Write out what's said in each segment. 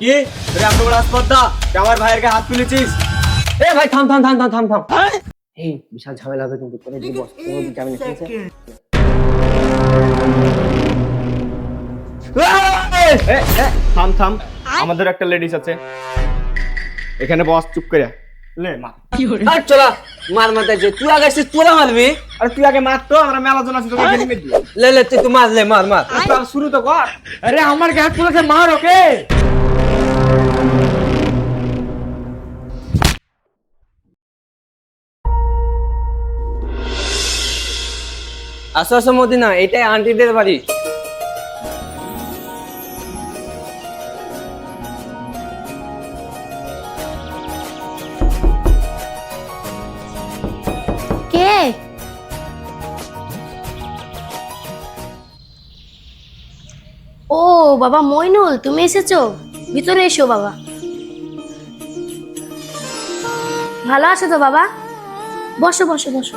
কি তুই এত বড় আসপদ্দা তুই আমার ভাইয়ের গায়ে হাত তুলেছিস? এ ভাই থাম থাম থাম থাম থাম থাম এই বিশাল ঝামেলা হবে কিন্তু তোর যে বস ও জামিন এসেছে। থাম থাম, আমাদের একটা লেডিস আছে এখানে, বস চুপ করে লে মার। আর চলা মার মারতে যে তুই আগে আসছিস তোরা মারবি। আরে তুই আগে মার তো, আমরা মেলা জন আছি তোকে গেলি মেরে দিই। লে লে তুই মার লে মার মার চল শুরু তো কর। আরে আমার গায়ে হাত তুলেছে, মার ওকে। আসো আসো মদিনা, এটাই আন্টিদের বাড়ি। কে? ও বাবা মইনুল, তুমি এসেছো? ভিতরে এসো বাবা। ভালো আছো তো বাবা? বসো বসো বসো।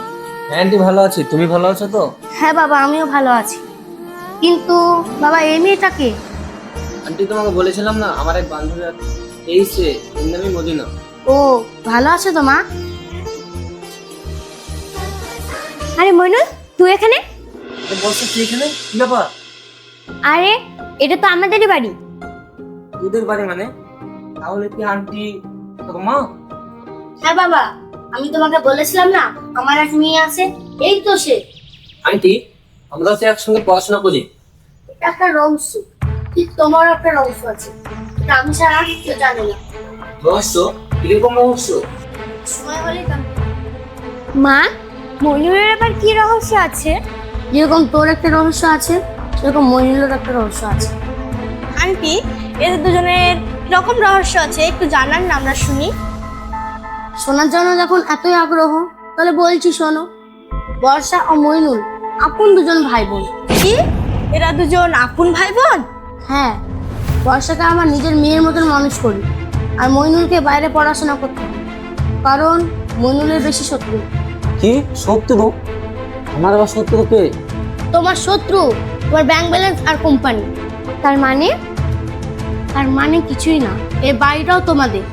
হ্যাঁ আন্টি ভালো আছি, তুমি ভালো আছো তো? হ্যাঁ বাবা, আমিও ভালো আছি। কিন্তু বাবা এই মেয়েটাকে? আন্টি তোমাকে বলেছিলাম না আমার এক বান্ধবী আছে, এই সে, এর নামই মদিনা। ও ভালো আছো তো মা? আরে মইনুল তুই এখানে? বলছো তুই এখানে কি ব্যাপার? আরে এটা তো আমাদেরই বাড়ি। তোদের বাড়ি মানে? তাহলে কি আন্টি তোর মা? হ্যাঁ বাবা, আমি তোমাকে বলেছিলাম না আমার এক মেয়ে আছে, এই তো সে। আন্টি আমরা তো একসঙ্গে পড়াশোনা করি। এটা একটা রহস্য, ঠিক তোমারও একটা রহস্য আছে, এটা আমি ছাড়া কেউ জানে না। রহস্য? কিরকম রহস্য? সময় হলে মা, মইনুলের আবার কি রহস্য আছে? যেরকম তোর একটা রহস্য আছে সেরকম মইনুলের একটা রহস্য আছে। আন্টি এদের দুজনের রকম রহস্য আছে, একটু জানান না আমরা শুনি। শোনার জন্য যখন এতই আগ্রহ তাহলে বলছি শোনো। বর্ষা ও মইনুল আপন দুজন ভাই বোন। কি এরা দুজন আপন ভাই বোন? হ্যাঁ, বর্ষাকে আমার নিজের মেয়ের মতন মানুষ করি, আর মইনুলকে বাইরে পড়াশোনা করতে হয়, কারণ মইনুলের বেশি শত্রু। কি শত্রু? আমার আবার শত্রু কে? তোমার শত্রু তোমার ব্যাংক ব্যালেন্স আর কোম্পানি। তার মানে? তার মানে কিছুই না, এই বাড়িটাও তোমাদের,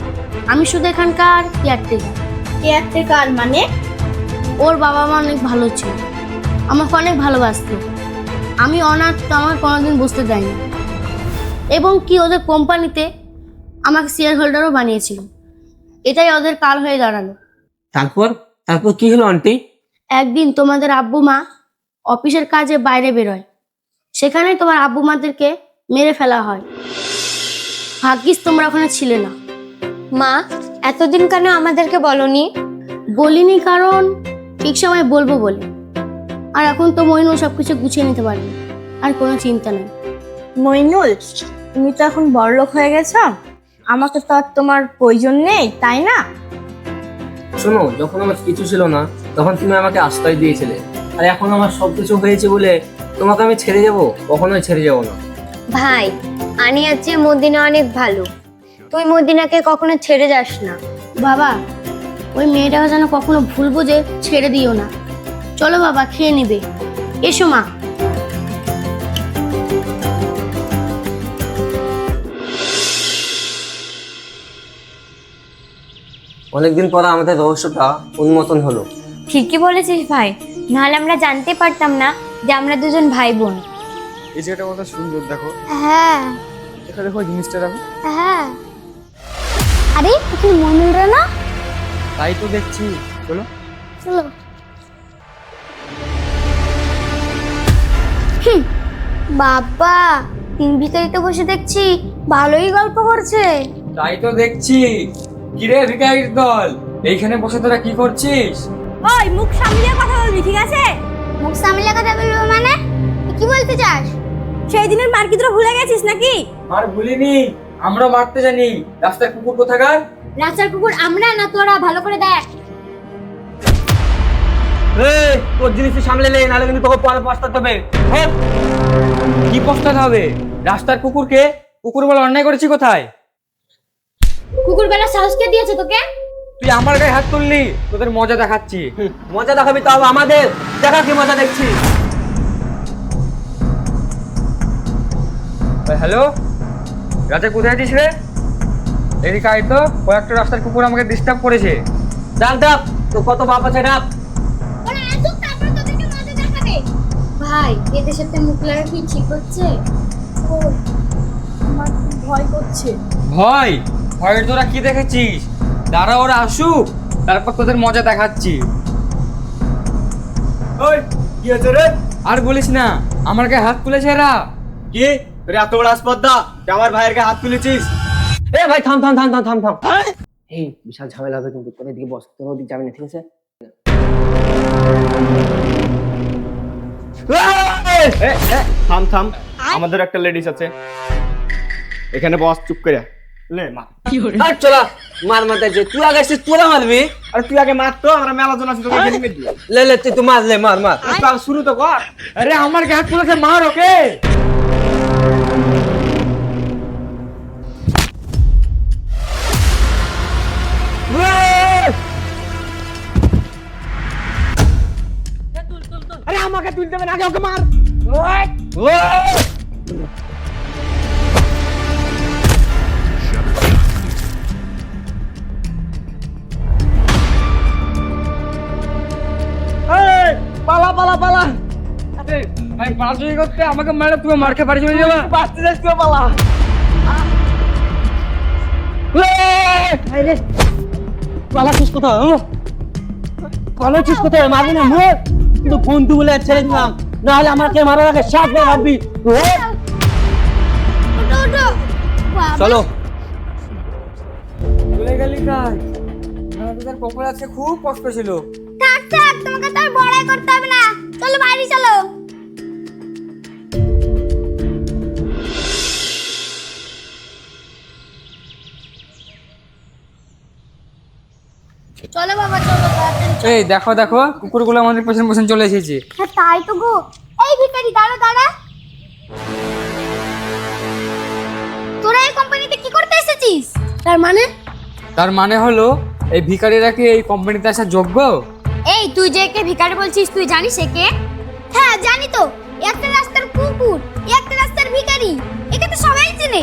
আমি শুধু এখানকার কেয়ারটেকার। কেয়ারটেকার মানে? ওর বাবা মা অনেক ভালো ছিল, আমাকে অনেক ভালোবাসতো, আমি অনাথ তো আমার কোনোদিন বুঝতে দেয়নি, এবং কি ওদের কোম্পানিতে আমাকে শেয়ার হোল্ডারও বানিয়েছিল। এটাই ওদের কাল হয়ে দাঁড়ালো। তারপর তারপর কি হলো আন্টি? একদিন তোমাদের আব্বু মা অফিসের কাজে বাইরে বেরোয়, সেখানেই তোমার আব্বু মাদেরকে মেরে ফেলা হয়। ভাগ্যিস তোমরা ওখানে ছিলে না। মা এতদিন কেন আমাদেরকে বলনি? বলিনি কারণ ঠিক সময় বলবো বলে, আর এখন তো মইনুল সবকিছু গুছিয়ে নিতে পারবে, আর কোনো চিন্তা নেই। মইনুল তুমি তো এখন বড়লোক হয়ে গেছো, আমাকে তো আর তোমার প্রয়োজন নেই, তাই না? শোনো, যখন আমার কিছু ছিল না তখন তুমি আমাকে আশ্রয় দিয়েছিলে, আর এখন আমার সবকিছু হয়েছে বলে তোমাকে আমি ছেড়ে যাব? কখনোই ছেড়ে যাব না। ভাই, আনিয়ার চেয়ে মদিনা অনেক ভালো, তুই মদিনাকে কখনো ছেড়ে যাস না। বাবা, ওই মেয়েটাকে যেন কখনো ভুল বুঝে ছেড়ে দিও না। চলো বাবা, খেয়ে নিবে, এসো মা। অনেকদিন পর আমাদের রহস্যটা উন্মোচন হলো। ঠিকই বলেছিস ভাই, নাহলে আমরা জানতে পারতাম না যে আমরা দুজন ভাই বোন। এই জায়গাটা কত সুন্দর দেখো, হ্যাঁ এখানে দেখো জিনিসটা দেখো। হ্যাঁ, আরে এখানে মইনুলরা না? তাই তো দেখছি, চলো। চলো। বাবা, তিন ভিখারিতে বসে দেখছি ভালোই গল্প করছে। তাই তো দেখছি। কিরে ভিখারির দল, এইখানে বসে তোরা কি করছিস? ওই মুখ সামলিয়ে কথা বলবি, ঠিক আছে? মুখ সামলে কথা বলবো মানে? কি বলতে চাস? সেই দিনের মার কি তোরা ভুলে গেছিস নাকি? আর ভুলিনি, আমরা মারতে জানি। রাস্তার কুকুর কোথাকার? রাস্তার কুকুর আমরা না তোরা, ভালো করে দেখ। এই তোর জিনিস সামলে নে, নাহলে কিন্তু তোকে পরে পস্তাতে হবে। হ্যাঁ, কি পস্তাতে হবে? রাস্তার কুকুরকে কুকুর বলে অন্যায় করেছি কোথায়? কুকুর বেলা সাহস কে দিয়েছে তোকে? তুই আমার গায়ে হাত তুললি, তোদের মজা দেখাচ্ছি। মজা দেখাবি তাও আমাদের, দেখা কি মজা দেখছি। হ্যালো, রাজা কোথায় আছিস রে? এদিকে আয় তো, কয়েকটা রাস্তার কুকুর আমাকে ডিস্টার্ব করেছে। ডাক ডাক, তো কত বাপ আছে ডাক। ভাই এদের সাথে মুখ লাগা কি ঠিক হচ্ছে? আমার ভয় করছে। ভয়? ভয়ের তোরা কি দেখেছিস? দাঁড়া ওরা আসুক, তারপর তোদের মজা দেখাচ্ছি। ওই কি হয়েছে রে? আর বলিস না, আমার গায়ে হাত তুলেছে এরা। কি তোর এত বড় আসপদ্দা যে আমার ভাইয়ের গায়ে হাত তুলেছিস? এ ভাই থাম থাম থাম থাম থাম থাম। এই বিশাল ঝামেলা হবে কিন্তু, তোর এদিকে বস, তোর ওদিকে যাবি না, ঠিক আছে? এ, এ, থাম থাম, আমাদের একটা লেডিস আছে এখানে, বস চুপ করে লে মা। আর চলা মার মারতে যে তুই আগে এসে তোরা মারবি। আরে তুই আগে মার তো, আমরা মেলা জন আছি তোকে এখানে মেরে দিই। লে লে তুই তো মার, লে মার মার। তুই আগে শুরু তো কর। আরে আমার গায়ে হাত তুলেছে, মার ওকে। আরে আমাকে তুলতে হবে না, আগে ওকে মার। পালা পালা পালা। ভাই পালাচুরি করতে আমাকে মেরে তুই মার খেয়ে বাড়ি চলে যাবা। বাঁচতে যাস তুই, পালা। পালাচ্ছিস কোথায়? পালাচ্ছিস কোথায়? মারবি না মুখ, কিন্তু বন্ধু বলে ছেড়ে দিলাম, না হলে আমাকে মারার আগে সাত বার ভাববি। চলো চলে গেলি কাজ। তোদের কপাল আছে, খুব কষ্ট ছিল। থাক থাক, তোমাকে তো আর বড়াই করতে হবে না, চলো বাইরে চলো। চলো বাবা চলো তাড়াতাড়ি। এই দেখো দেখো, কুকুরগুলো আমাদের পেছন পেছন চলে এসেছে। হ্যাঁ তাই তো গো। এই ভিখারি দাঁড়া দাঁড়া, তোরা এই কোম্পানিতে কি করতে এসেছিস? তার মানে হলো এই ভিখারিরা কি এই কোম্পানিতে আসার যোগ্য? এই তুই যে একে ভিখারি বলছিস, তুই জানিস একে? হ্যাঁ জানি তো, একটা রাস্তার কুকুর, একটা রাস্তার ভিখারি, একে তো সবাই চেনে।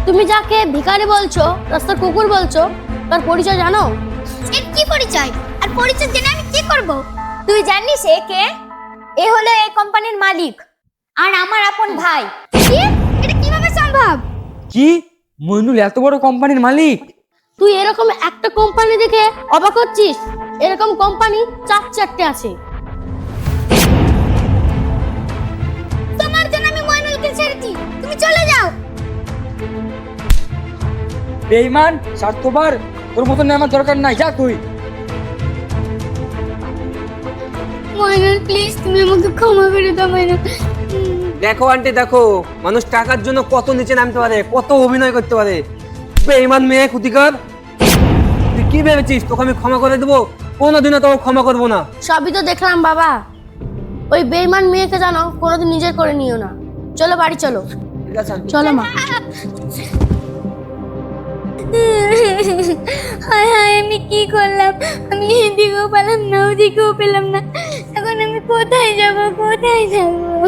তুমি যাকে ভিখারি বলছো, রাস্তার কুকুর বলছো, তার পরিচয় জানো? এর কি পরিচয়? আর পরিচয় জেনে আমি কি করব? তুই জানিস একে? এ হলো এই কোম্পানির মালিক আর আমার আপন ভাই। কি? এটা কিভাবে সম্ভব? কি মইনুল এত বড় কোম্পানির মালিক? তুই এরকম একটা কোম্পানি দেখে অবাক হচ্ছিস? এরকম কোম্পানি 4-4টে আছে। তোমার জন্য আমি মইনুলকে ছেড়েছি, তুমি চলে যাও। বেঈমান, স্বার্থপর, তোর মতন আমার দরকার নাই, যা তুই। মইনুল প্লিজ, তুমি আমাকে ক্ষমা করে দাও মইনুল। দেখো আন্টি দেখো, মানুষ টাকার জন্য কত নিচে নামতে পারে, কত অভিনয় করতে পারে। বেঈমান মেয়ে ক্ষতিকর, তুই কি ভেবেছিস তোকে আমি ক্ষমা করে দেবো? কোনোদিনও তোকে ক্ষমা করবো না। সবই তো দেখলাম বাবা, ওই বেঈমান মেয়েকে জানো কোনোদিন নিজের করে নিও না। চলো বাড়ি চলো, ঠিক আছে আন্টি। চলো মা। হায় হায়, আমি কি করলাম? আমি এদিকেও পেলাম না, ওদিকেও পেলাম না, এখন আমি কোথায় যাব, কোথায় যাব?